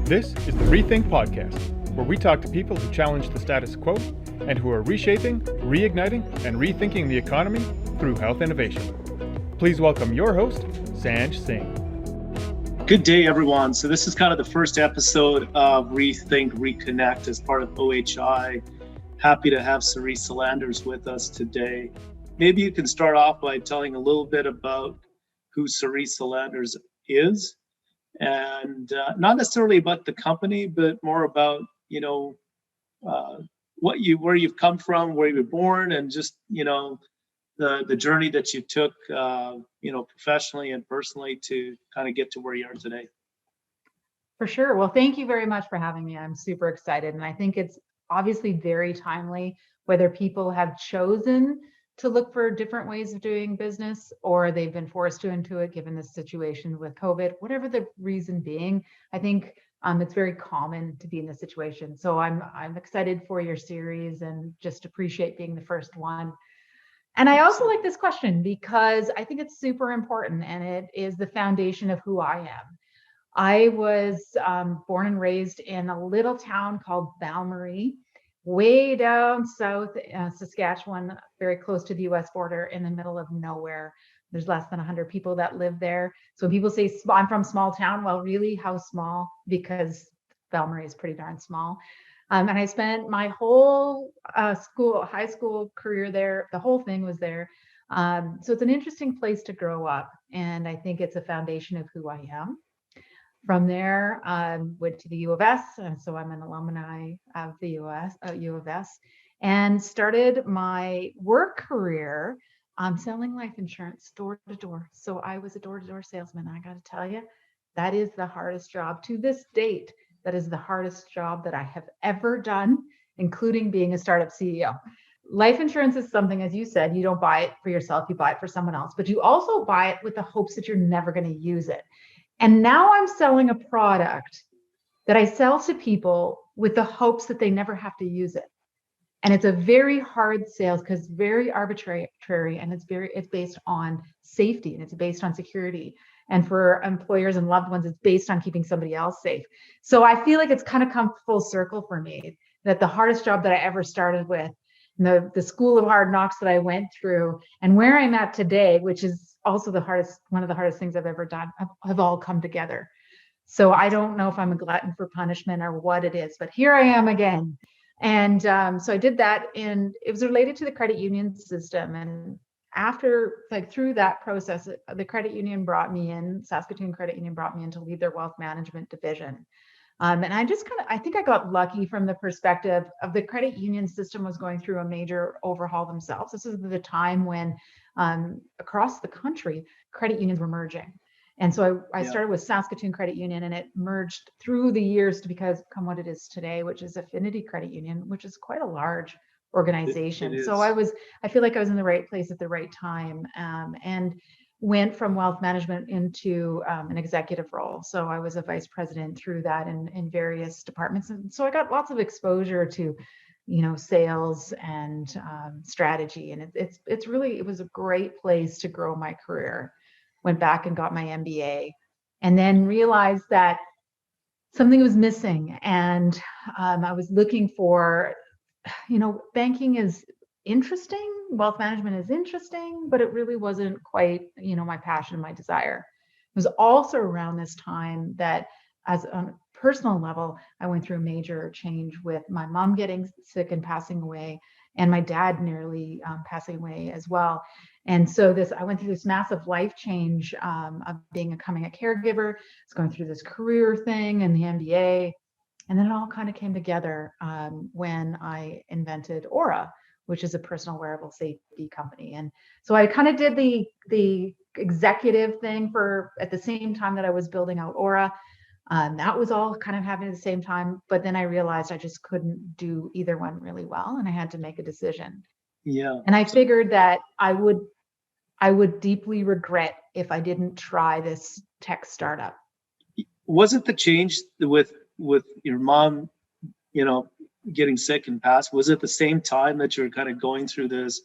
This is the Rethink Podcast, where we talk to people who challenge the status quo and who are reshaping, reigniting, and rethinking the economy through health innovation. Please welcome your host, Sanj Singh. Good day, everyone. So this is kind of the first episode of Rethink, Reconnect as part of OHI. Happy to have Serese Selanders with us today. Maybe you can start off by telling a little bit about who Serese Selanders is, and not necessarily about the company, but more about, where you've come from, where you were born, and just, the journey that you took, professionally and personally to kind of get to where you are today. For sure. Well, thank you very much for having me. I'm super excited. And I think it's obviously very timely, whether people have chosen to look for different ways of doing business or they've been forced into it given the situation with COVID, whatever the reason being. I think it's very common to be in this situation. So I'm excited for your series and just appreciate being the first one. And I also like this question because I think it's super important and it is the foundation of who I am. I was born and raised in a little town called Val-Marie, way down south Saskatchewan, very close to the US border in the middle of nowhere. There's less than 100 people that live there. So when people say I'm from small town, well, really, how small? Because Val-Marie is pretty darn small. And I spent my whole high school career there. The whole thing was there. So it's an interesting place to grow up. And I think it's a foundation of who I am. From there, went to the U of S, and so I'm an alumni of the U of S, and started my work career selling life insurance door to door. So I was a door-to-door salesman. I got to tell you, that is the hardest job to this date. That is the hardest job that I have ever done, including being a startup CEO. Life insurance is something, as you said, you don't buy it for yourself, you buy it for someone else, but you also buy it with the hopes that you're never going to use it. And now I'm selling a product that I sell to people with the hopes that they never have to use it. And it's a very hard sales because it's very arbitrary and it's based on safety and it's based on security. And for employers and loved ones, it's based on keeping somebody else safe. So I feel like it's kind of come full circle for me that the hardest job that I ever started with, the school of hard knocks that I went through, and where I'm at today, which is also one of the hardest things I've ever done, have all come together. So I don't know if I'm a glutton for punishment or what it is, but here I am again. And so I did that, and it was related to the credit union system. And through that process, the credit union Saskatoon Credit Union brought me in to lead their wealth management division. And I think I got lucky from the perspective of the credit union system was going through a major overhaul themselves. This is the time when across the country, credit unions were merging. And so I started with Saskatoon Credit Union, and it merged through the years to become what it is today, which is Affinity Credit Union, which is quite a large organization. It so I feel like I was in the right place at the right time, and went from wealth management into an executive role. So I was a vice president through that in various departments. And so I got lots of exposure to, sales and strategy. And it was a great place to grow my career. Went back and got my MBA, and then realized that something was missing. And I was looking for, banking is interesting, wealth management is interesting, but it really wasn't quite, my passion and my desire. It was also around this time that, as on a personal level, I went through a major change with my mom getting sick and passing away, and my dad nearly passing away as well. And so I went through this massive life change of becoming a caregiver. I was going through this career thing and the MBA, and then it all kind of came together when I invented Aura, which is a personal wearable safety company. And so I kind of did the executive thing at the same time that I was building out Aura. That was all kind of happening at the same time. But then I realized I just couldn't do either one really well, and I had to make a decision. Yeah. And I figured that I would deeply regret if I didn't try this tech startup. Was it the change with your mom, getting sick and passed? Was it the same time that you're kind of going through this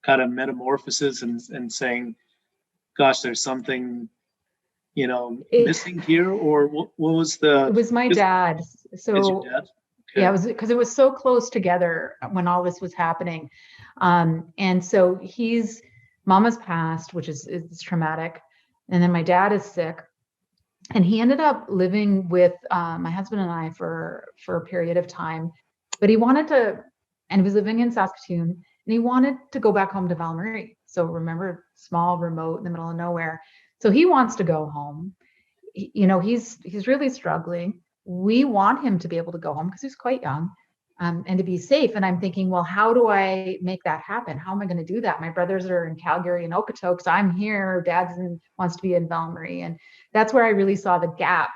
kind of metamorphosis and saying, gosh, there's something missing here, or what was the? It was my dad. It's your So dad? Okay. yeah, it was because it was so close together when all this was happening. And so mama's passed, which is traumatic. And then my dad is sick. And he ended up living with my husband and I for a period of time. But he wanted to, and he was living in Saskatoon, and he wanted to go back home to Val-Marie. So remember, small, remote, in the middle of nowhere. So he wants to go home. He's really struggling. We want him to be able to go home because he's quite young, and to be safe. And I'm thinking, well, how do I make that happen? How am I going to do that? My brothers are in Calgary and Okotoks. I'm here. Wants to be in Val-Marie. And that's where I really saw the gap,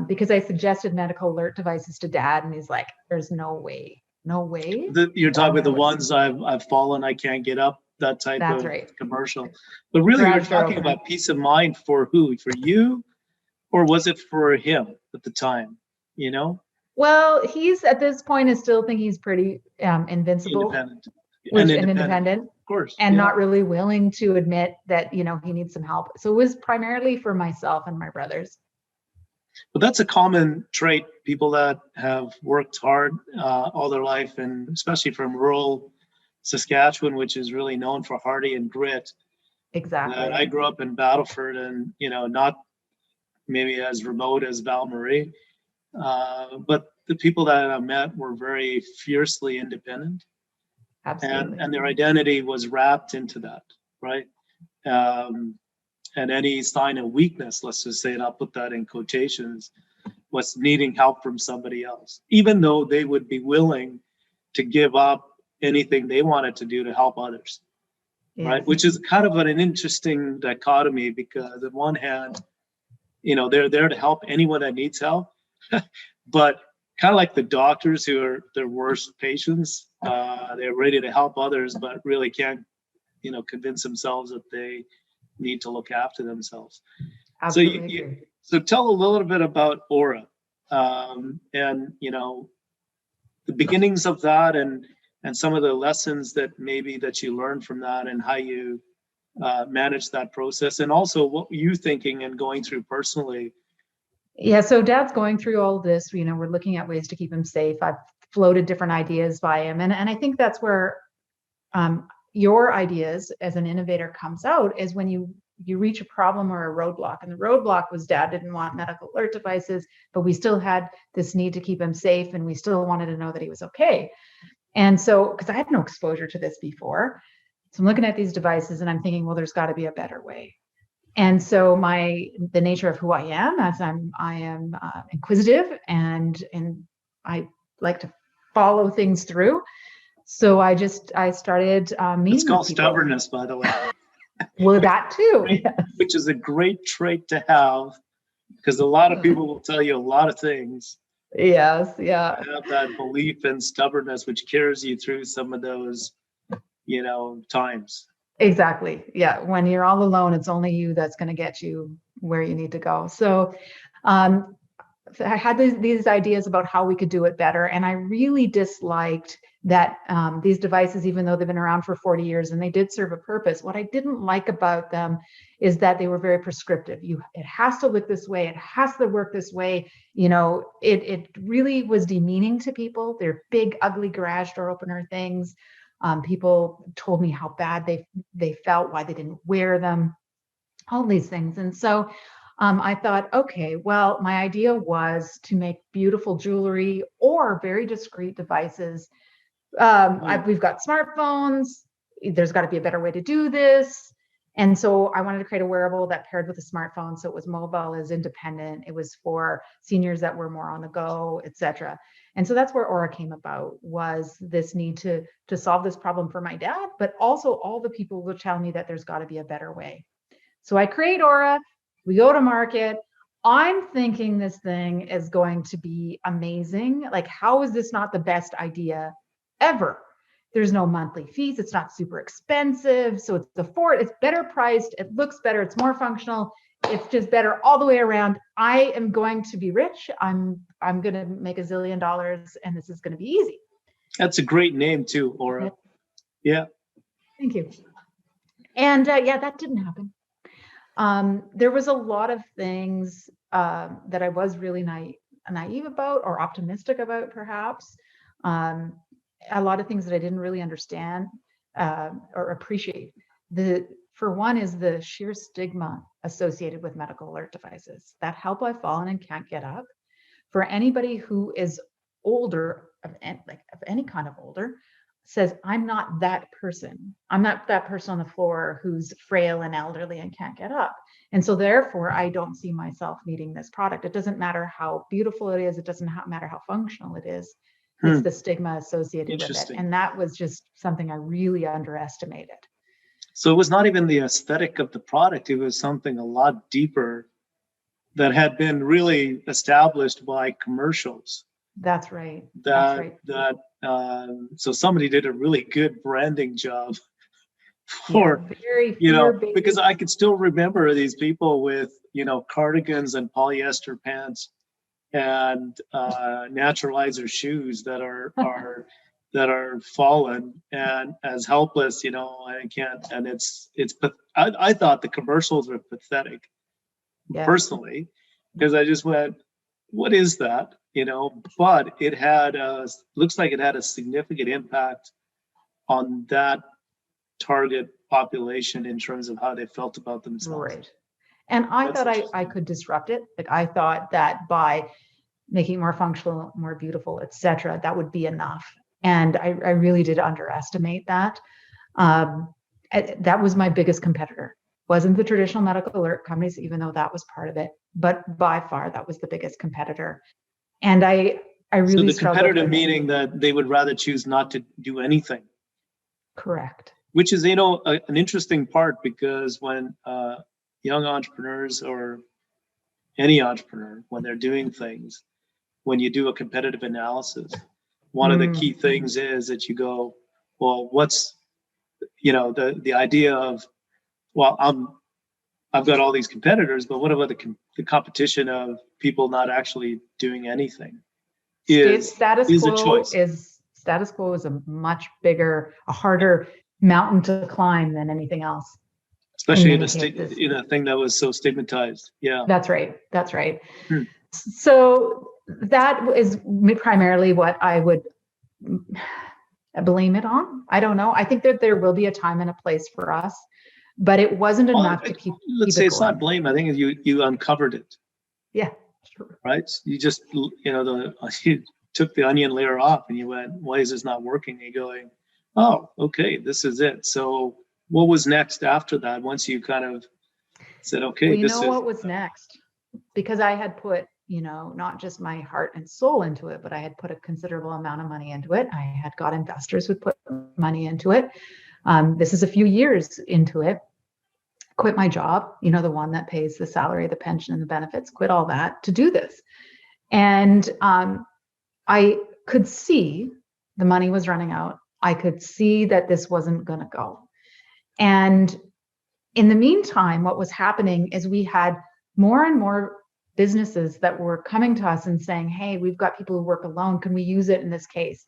because I suggested medical alert devices to Dad, and he's like, there's no way. You're talking about the ones I've fallen, I can't get up, that type That's of right. commercial. But really, you're Garage door talking opener. about peace of mind for who? For you, or was it for him at the time? Well, he's at this point is still thinking he's pretty invincible, Independent. and Independent. independent, Of course. and yeah. not really willing to admit that he needs some help. So it was primarily for myself and my brothers. But that's a common trait. People that have worked hard all their life, and especially from rural Saskatchewan, which is really known for hardy and grit. Exactly. I grew up in Battleford, and not maybe as remote as Val-Marie, but the people that I met were very fiercely independent. Absolutely. And their identity was wrapped into that, right? And any sign of weakness, let's just say, and I'll put that in quotations, was needing help from somebody else, even though they would be willing to give up anything they wanted to do to help others, Yes. right? Which is kind of an interesting dichotomy, because on one hand, they're there to help anyone that needs help, but kind of like the doctors who are their worst patients, they're ready to help others, but really can't, convince themselves that they need to look after themselves. Absolutely. So tell a little bit about Aura, and the beginnings of that, and some of the lessons that you learned from that, and how you managed that process, and also what were you thinking and going through personally. Yeah, so Dad's going through all of this. We're looking at ways to keep him safe. I've floated different ideas by him, and I think that's where your ideas as an innovator comes out, is when you reach a problem or a roadblock. And the roadblock was Dad didn't want medical alert devices, but we still had this need to keep him safe, and we still wanted to know that he was okay. And so, because I had no exposure to this before, so I'm looking at these devices and I'm thinking, well, there's got to be a better way. And so the nature of who I am, as I am inquisitive, and I like to follow things through. So I started meeting. It's called people. Stubbornness, by the way. Well, that too. Which is a great trait to have, because a lot of people will tell you a lot of things. Yes, yeah. Have that belief and stubbornness, which carries you through some of those, times. Exactly. Yeah. When you're all alone, it's only you that's going to get you where you need to go. So I had these ideas about how we could do it better. And I really disliked that these devices, even though they've been around for 40 years and they did serve a purpose, what I didn't like about them is that they were very prescriptive. It has to look this way. It has to work this way. It really was demeaning to people. They're big, ugly garage door opener things. People told me how bad they felt, why they didn't wear them, all these things. And so I thought, okay, well, my idea was to make beautiful jewelry or very discreet devices. We've got smartphones. There's got to be a better way to do this. And so I wanted to create a wearable that paired with a smartphone. So it was mobile, is independent. It was for seniors that were more on the go, et cetera. And so that's where Aura came about, was this need to solve this problem for my dad, but also all the people will tell me that there's got to be a better way. So I create Aura, we go to market. I'm thinking this thing is going to be amazing. Like, how is this not the best idea ever? There's no monthly fees. It's not super expensive. So it's better priced. It looks better. It's more functional. It's just better all the way around. I am going to be rich. I'm going to make $1 zillion, and this is going to be easy. That's a great name too, Aura. Yeah. Thank you. And that didn't happen. There was a lot of things that I was really naive about or optimistic about, perhaps. A lot of things that I didn't really understand or appreciate. For one is the sheer stigma associated with medical alert devices. That help I've fallen and can't get up. For anybody who is older, of any kind of older, says, I'm not that person. I'm not that person on the floor who's frail and elderly and can't get up. And so therefore, I don't see myself needing this product. It doesn't matter how beautiful it is. It doesn't matter how functional it is. It's the stigma associated with it. And that was just something I really underestimated. So it was not even the aesthetic of the product. It was something a lot deeper that had been really established by commercials. That's right. So somebody did a really good branding job for, because I could still remember these people with, cardigans and polyester pants and naturalizer shoes that are fallen and as helpless, I can't. And I thought the commercials were pathetic, personally, because I just went, what is that? But it looks like it had a significant impact on that target population in terms of how they felt about themselves. Right. And I thought I could disrupt it. Like, I thought that by making it more functional, more beautiful, etc., that would be enough. And I really did underestimate that. That was my biggest competitor. Wasn't the traditional medical alert companies, even though that was part of it, but by far that was the biggest competitor. And I really so the competitive meaning that they would rather choose not to do anything. Correct. Which is, an interesting part, because when young entrepreneurs or any entrepreneur, when they're doing things, when you do a competitive analysis, one of the key things is that you go, well, what's, the idea of, well, I've got all these competitors, but what about the competition of people not actually doing anything? Status quo is a much bigger, a harder mountain to climb than anything else. Especially in a thing that was so stigmatized. Yeah. That's right. So that is primarily what I would blame it on. I don't know. I think that there will be a time and a place for us, but it wasn't enough to keep. Let's say it's not blame. I think you uncovered it. Yeah, sure. Right. You just you took the onion layer off and you went, why is this not working? And you're going, oh, okay, this is it. So what was next after that? Once you kind of said, okay, what was next? Because I had put, not just my heart and soul into it, but I had put a considerable amount of money into it. I had got investors who put money into it. This is a few years into it. Quit my job, the one that pays the salary, the pension, and the benefits, quit all that to do this. And I could see the money was running out. I could see that this wasn't going to go. And in the meantime, what was happening is we had more and more businesses that were coming to us and saying, hey, we've got people who work alone. Can we use it in this case?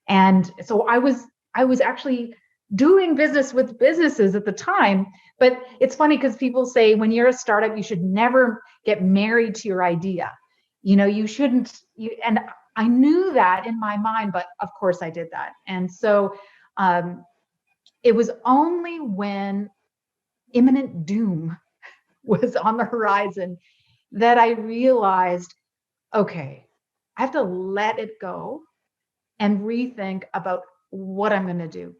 And so I was actually doing business with businesses at the time. But it's funny because people say when you're a startup, you should never get married to your idea. You shouldn't. And I knew that in my mind, but of course I did that. And so it was only when imminent doom was on the horizon that I realized, okay, I have to let it go and rethink about what I'm going to do.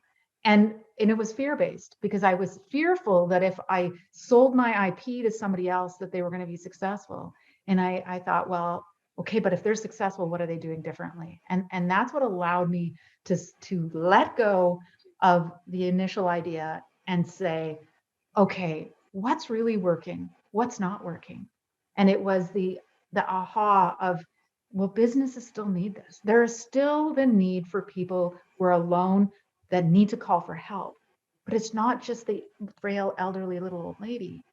And it was fear-based, because I was fearful that if I sold my IP to somebody else, that they were going to be successful. And I thought, well, okay, but if they're successful, what are they doing differently? And that's what allowed me to let go of the initial idea and say, okay, what's really working? What's not working? And it was the aha of, well, businesses still need this. There is still the need for people who are alone that need to call for help. But it's not just the frail, elderly little old lady,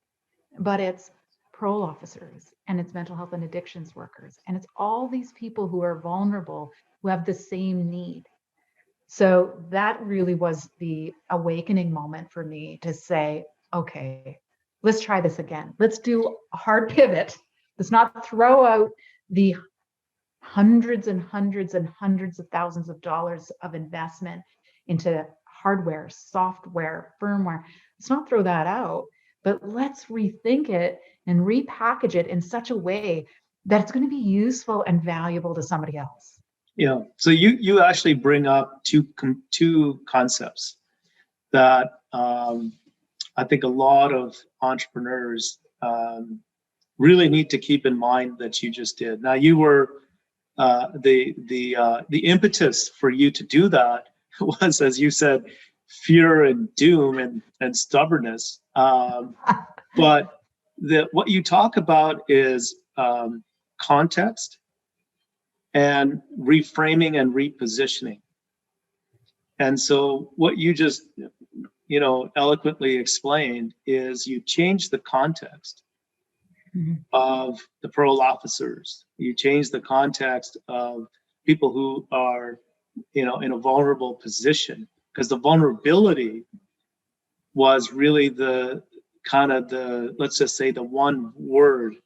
but it's parole officers, and it's mental health and addictions workers. And it's all these people who are vulnerable, who have the same need. So that really was the awakening moment for me to say, okay, let's try this again. Let's do a hard pivot. Let's not throw out the hundreds and hundreds and hundreds of thousands of dollars of investment into hardware, software, firmware. Let's not throw that out, but let's rethink it and repackage it in such a way that it's going to be useful and valuable to somebody else. Yeah. So you actually bring up two concepts that I think a lot of entrepreneurs really need to keep in mind that you just did. Now, you were the impetus for you to do that was, as you said, fear and doom and stubbornness. But what you talk about is context and reframing and repositioning. And so what you just, eloquently explained is you change the context of the parole officers. You change the context of people who are, in a vulnerable position, because the vulnerability was really let's just say the one word.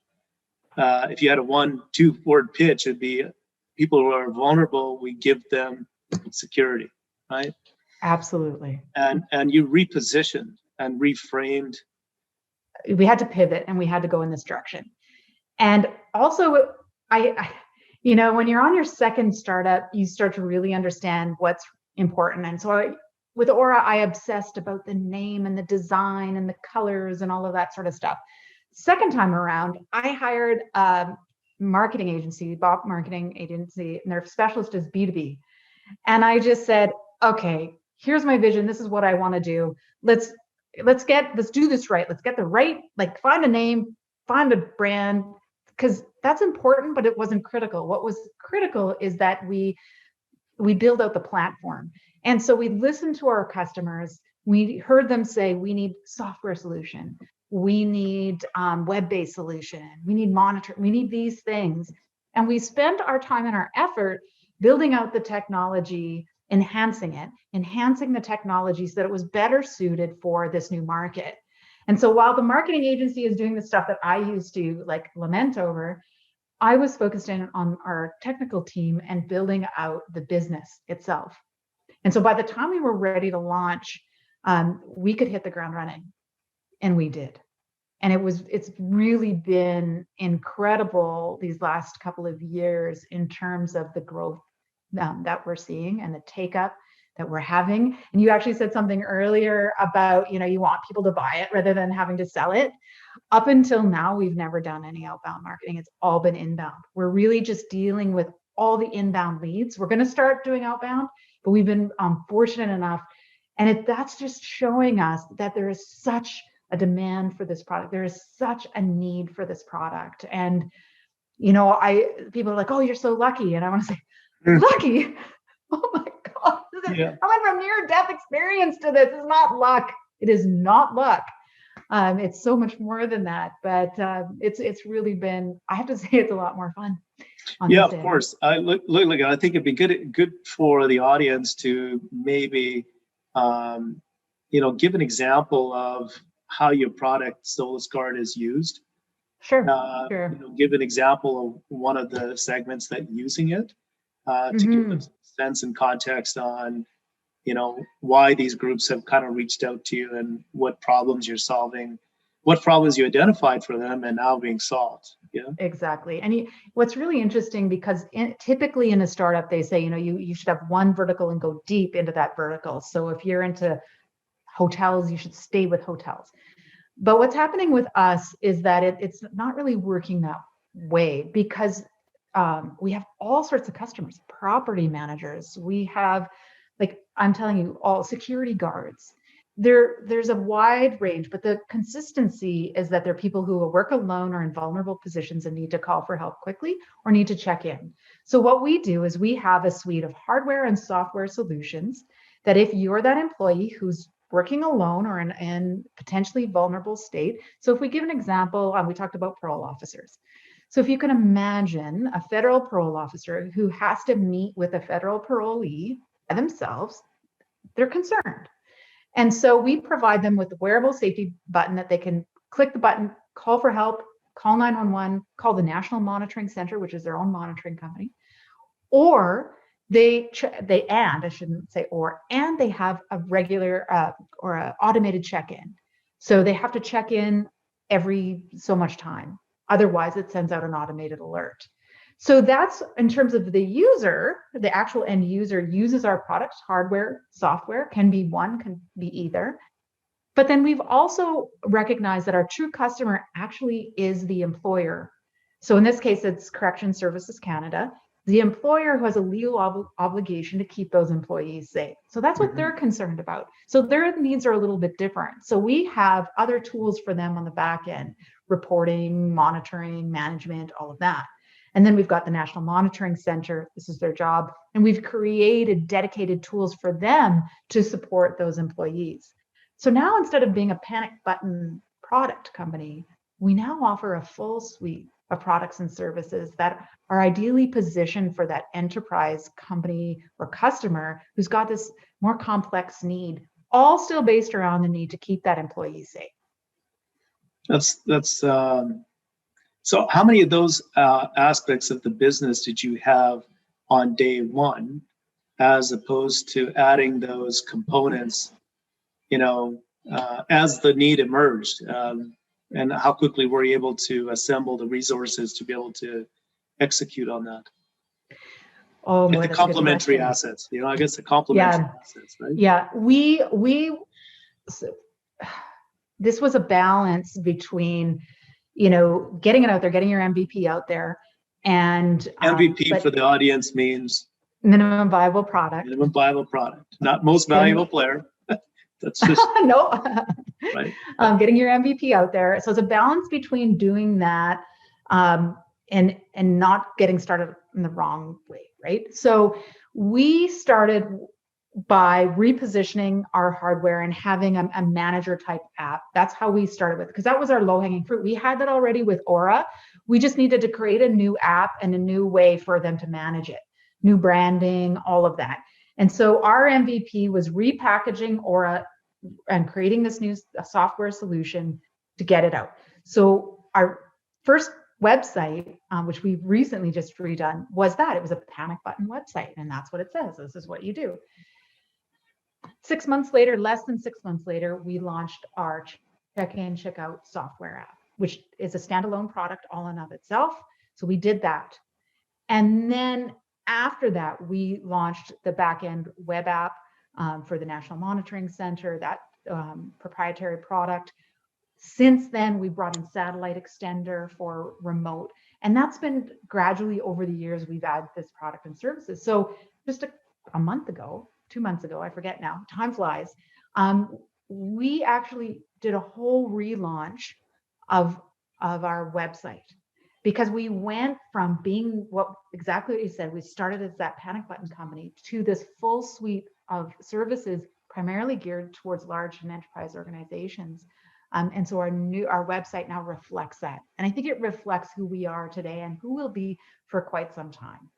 If you had a 1-2 word pitch, it'd be people who are vulnerable, we give them security, right? Absolutely. And you repositioned and reframed. We had to pivot and we had to go in this direction. And also, when you're on your second startup, you start to really understand what's important. And so with Aura, I obsessed about the name and the design and the colors and all of that sort of stuff. Second time around, I hired a marketing agency, Bob Marketing Agency, and their specialist is B2B. And I just said, okay, here's my vision. This is what I want to do. Let's do this right. Let's get the right, find a name, find a brand, because that's important, but it wasn't critical. What was critical is that we build out the platform. And so we listened to our customers. We heard them say, we need software solution. We need web-based solution. We need monitoring. We need these things. And we spent our time and our effort building out the technology, enhancing the technology so that it was better suited for this new market. And so while the marketing agency is doing the stuff that I used to lament over, I was focused in on our technical team and building out the business itself. And so by the time we were ready to launch, we could hit the ground running, and we did. And it's really been incredible these last couple of years in terms of the growth that we're seeing and the take up that we're having. And you actually said something earlier about, you want people to buy it rather than having to sell it. Up until now, we've never done any outbound marketing. It's all been inbound. We're really just dealing with all the inbound leads. We're going to start doing outbound, but we've been fortunate enough. And that's just showing us that there is such a demand for this product. There is such a need for this product. And, people are like, oh, you're so lucky. And I want to say, lucky? Oh my God. I went from near-death experience to this. It's not luck. It is not luck. It's so much more than that. But it's really been, I have to say, it's a lot more fun. Yeah, of course. I think it'd be good for the audience to maybe, give an example of how your product SolusGuard is used. Sure. Give an example of one of the segments that using it to give them some sense and context on, why these groups have kind of reached out to you and what problems you're solving, what problems you identified for them and now being solved. Yeah, exactly. And what's really interesting, because typically in a startup, they say, you should have one vertical and go deep into that vertical. So if you're into hotels, you should stay with hotels. But what's happening with us is that it's not really working that way, because we have all sorts of customers, property managers. We have, I'm telling you, all security guards. There's a wide range, but the consistency is that there are people who will work alone or in vulnerable positions and need to call for help quickly or need to check in. So what we do is we have a suite of hardware and software solutions that if you're that employee who's working alone or in potentially vulnerable state. So if we give an example, we talked about parole officers. So if you can imagine a federal parole officer who has to meet with a federal parolee by themselves, they're concerned. And so we provide them with a wearable safety button that they can click the button, call for help, call 911, call the National Monitoring Center, which is their own monitoring company, or they have a regular or an automated check-in. So they have to check in every so much time. Otherwise, it sends out an automated alert. So that's in terms of the user, the actual end user uses our products, hardware, software, can be one, can be either. But then we've also recognized that our true customer actually is the employer. So in this case, it's Correction Services Canada, the employer who has a legal obligation to keep those employees safe. So that's what they're concerned about. So their needs are a little bit different. So we have other tools for them on the back end, reporting, monitoring, management, all of that. And then we've got the National Monitoring Center. This is their job. And we've created dedicated tools for them to support those employees. So now instead of being a panic button product company, we now offer a full suite of products and services that are ideally positioned for that enterprise company or customer who's got this more complex need, all still based around the need to keep that employee safe. So how many of those aspects of the business did you have on day one, as opposed to adding those components, as the need emerged? And how quickly were you able to assemble the resources to be able to execute on that? Oh, boy, the complementary assets, I guess the complementary assets, right? Yeah, this was a balance between, getting it out there, getting your MVP out there, and MVP for the audience means minimum viable product. Minimum viable product, not most valuable player. That's just no. Right. Getting your MVP out there. So it's a balance between doing that and not getting started in the wrong way, right? So we started by repositioning our hardware and having a manager type app. That's how we started with, because that was our low hanging fruit. We had that already with Aura. We just needed to create a new app and a new way for them to manage it, new branding, all of that. And so our MVP was repackaging Aura and creating this new software solution to get it out. So our first website, which we've recently just redone, was that. It was a panic button website, and that's what it says. This is what you do. 6 months later, less than 6 months later, we launched our check-in, check-out software app, which is a standalone product all in of itself. So we did that. And then after that, we launched the back-end web app for the National Monitoring Center, that proprietary product. Since then, we brought in satellite extender for remote. And that's been gradually over the years, we've added this product and services. So just a month ago, 2 months ago, I forget now, time flies, we actually did a whole relaunch of our website, because we went from being exactly what you said, we started as that panic button company to this full suite of services primarily geared towards large and enterprise organizations. And so our website now reflects that. And I think it reflects who we are today and who we'll be for quite some time.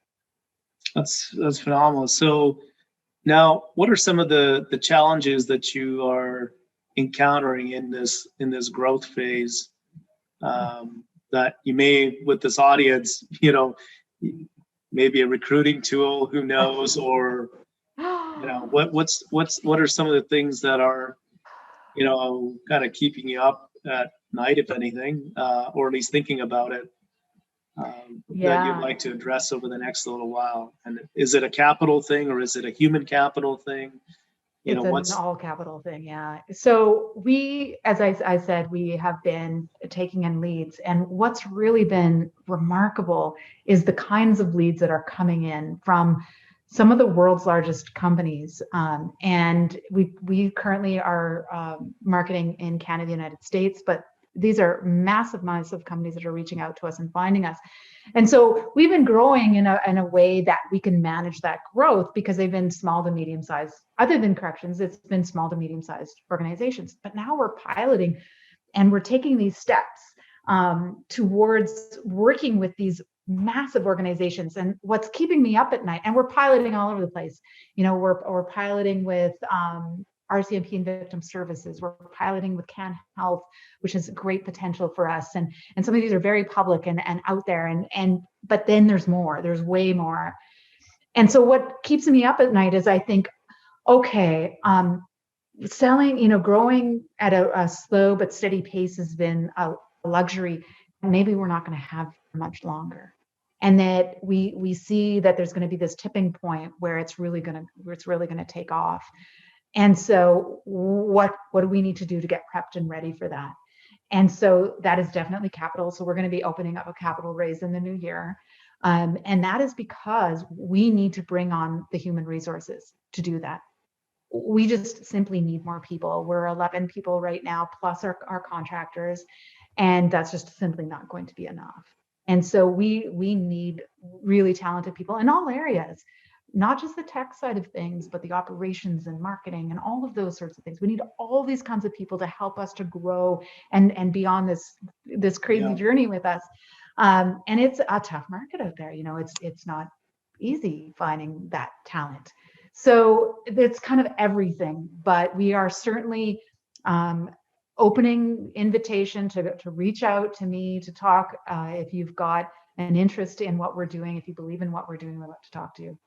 That's phenomenal. So now, what are some of the challenges that you are encountering in this growth phase that you may, with this audience, maybe a recruiting tool, who knows, or what are some of the things that are kind of keeping you up at night, if anything, or at least thinking about it, that you'd like to address over the next little while? And is it a capital thing, or is it a human capital thing? It's an all capital thing, yeah. So we, as I said, we have been taking in leads, and what's really been remarkable is the kinds of leads that are coming in from some of the world's largest companies. And we currently are marketing in Canada, United States, but these are massive companies that are reaching out to us and finding us. And so we've been growing in a way that we can manage that growth, because they've been small to medium sized, other than corrections, it's been small to medium sized organizations. But now we're piloting and we're taking these steps towards working with these massive organizations. And what's keeping me up at night, and we're piloting all over the place. We're piloting with RCMP and victim services. We're piloting with Can Health, which is great potential for us. And some of these are very public and out there. But then there's more. There's way more. And so what keeps me up at night is I think, okay, selling, growing at a slow but steady pace has been a luxury. Maybe we're not going to have much longer. And that we see that there's going to be this tipping point where it's really going to take off. And so what do we need to do to get prepped and ready for that? And so that is definitely capital. So we're going to be opening up a capital raise in the new year. And that is because we need to bring on the human resources to do that. We just simply need more people. We're 11 people right now, plus our contractors, and that's just simply not going to be enough. And so we need really talented people in all areas, not just the tech side of things, but the operations and marketing and all of those sorts of things. We need all these kinds of people to help us to grow and be on this crazy journey with us. And it's a tough market out there. It's not easy finding that talent. So it's kind of everything, but we are certainly opening invitation to reach out to me to talk. If you've got an interest in what we're doing, if you believe in what we're doing, we'd love to talk to you.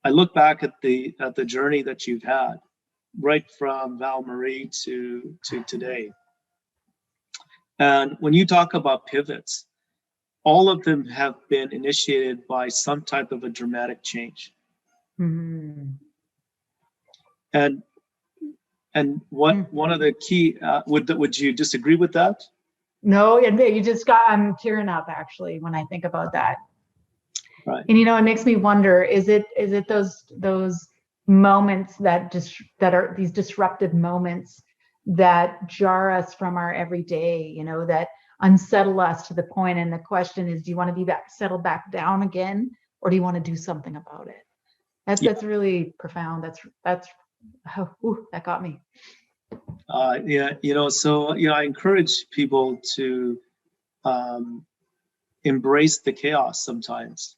I look back at the journey that you've had, right from Val Marie to today. And when you talk about pivots, all of them have been initiated by some type of a dramatic change. Mm-hmm. And one of the key, would you disagree with that? No, I'm tearing up actually when I think about that. Right. And it makes me wonder, is it those moments that are these disruptive moments that jar us from our everyday, that unsettle us to the point, and the question is, do you want to be settled back down again, or do you want to do something about it? That's really profound. That got me. I encourage people to embrace the chaos sometimes.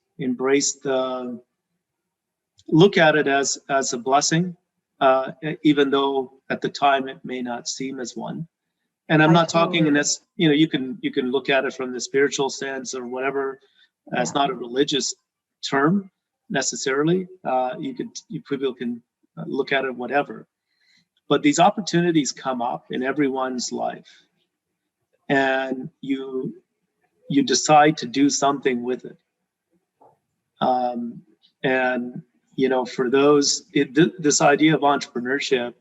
Look at it as a blessing, even though at the time it may not seem as one. And I'm not talking in this, you can look at it from the spiritual sense or whatever. It's not a religious term necessarily. People can look at it whatever. But these opportunities come up in everyone's life, and you decide to do something with it. For those, this idea of entrepreneurship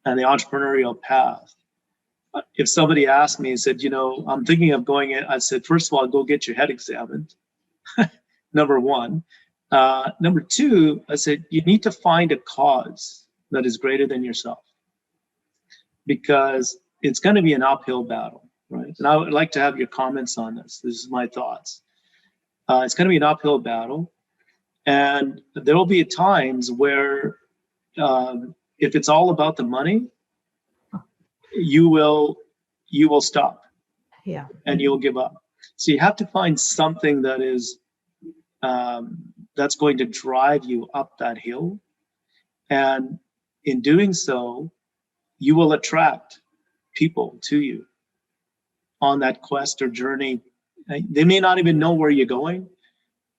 and the entrepreneurial path, if somebody asked me and said, I'm thinking of going in, I said, first of all, go get your head examined. Number one. Number two, I said, you need to find a cause that is greater than yourself, because it's going to be an uphill battle, right? And I would like to have your comments on this. This is my thoughts. It's going to be an uphill battle, and there will be times where if it's all about the money, you will stop, and you'll give up. So you have to find something that is that's going to drive you up that hill, and in doing so, you will attract people to you on that quest or journey. They may not even know where you're going.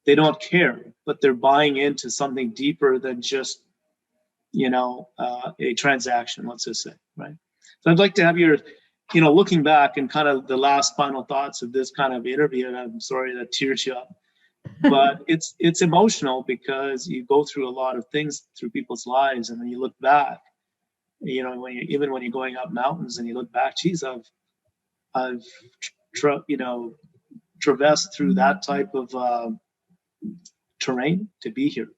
They don't care, but they're buying into something deeper than just, a transaction, let's just say, right? So I'd like to have your, looking back and kind of the last final thoughts of this kind of interview, and I'm sorry that tears you up, but it's emotional because you go through a lot of things through people's lives, and then you look back, when you're going up mountains and you look back, geez, I've traversed through that type of terrain to be here.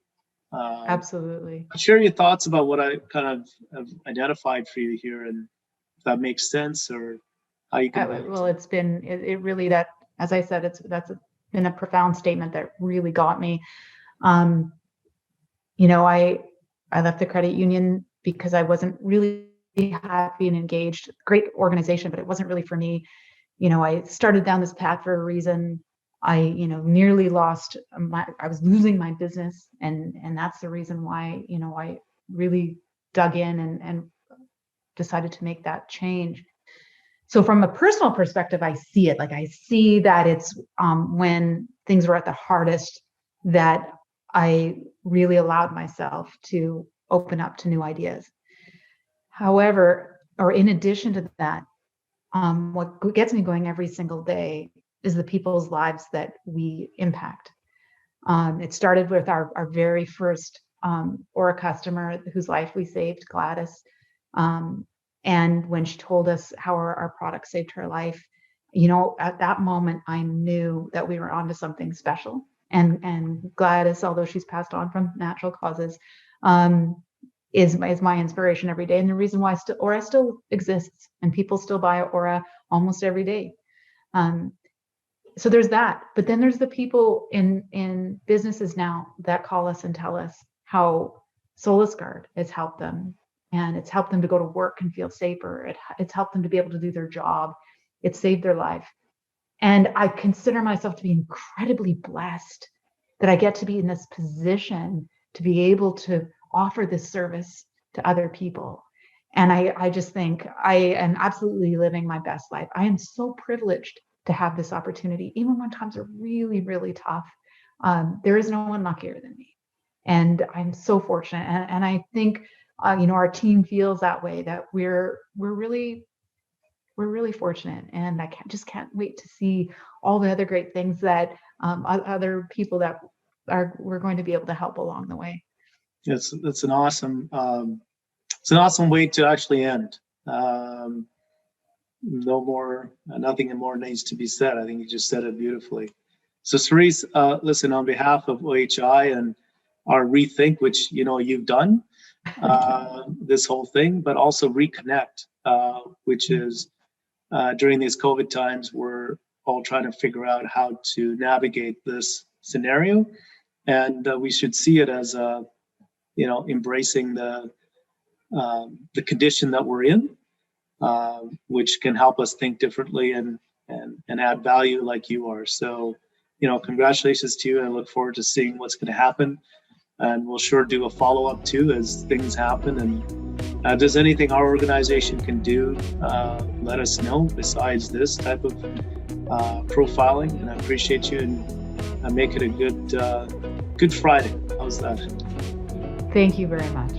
Absolutely. Share your thoughts about what I kind of have identified for you here, and if that makes sense, or how you can. Well, it's been it really, that, as I said, that's been a profound statement that really got me. I left the credit union because I wasn't really happy and engaged. Great organization, but it wasn't really for me. I started down this path for a reason. I, nearly lost I was losing my business, and that's the reason why, I really dug in and decided to make that change. So from a personal perspective, I see it. Like I see that it's when things were at the hardest that I really allowed myself to open up to new ideas. However, or in addition to that, what gets me going every single day is the people's lives that we impact. It started with our very first Aura customer whose life we saved, Gladys. And when she told us how our product saved her life, at that moment, I knew that we were onto something special. And Gladys, although she's passed on from natural causes, is my inspiration every day. And the reason why Aura still exists and people still buy Aura almost every day. So there's that. But then there's the people in businesses now that call us and tell us how SolusGuard has helped them. And it's helped them to go to work and feel safer. It's helped them to be able to do their job. It saved their life. And I consider myself to be incredibly blessed that I get to be in this position to be able to offer this service to other people. And I just think I am absolutely living my best life. I am so privileged to have this opportunity, even when times are really, really tough. There is no one luckier than me. And I'm so fortunate. And I think our team feels that way, that we're really fortunate, and I can't wait to see all the other great things that other people that we're going to be able to help along the way. It's an awesome way to actually end. Nothing more needs to be said. I think you just said it beautifully. So Serese, listen, on behalf of OHI and our Rethink, which you've done this whole thing, but also Reconnect, which is during these COVID times, we're all trying to figure out how to navigate this scenario, and we should see it as embracing the condition that we're in, which can help us think differently and add value like you are. So, congratulations to you. I look forward to seeing what's going to happen. And we'll sure do a follow-up too as things happen. And if there's anything our organization can do, let us know besides this type of profiling. And I appreciate you, and make it a good Friday. How's that? Thank you very much.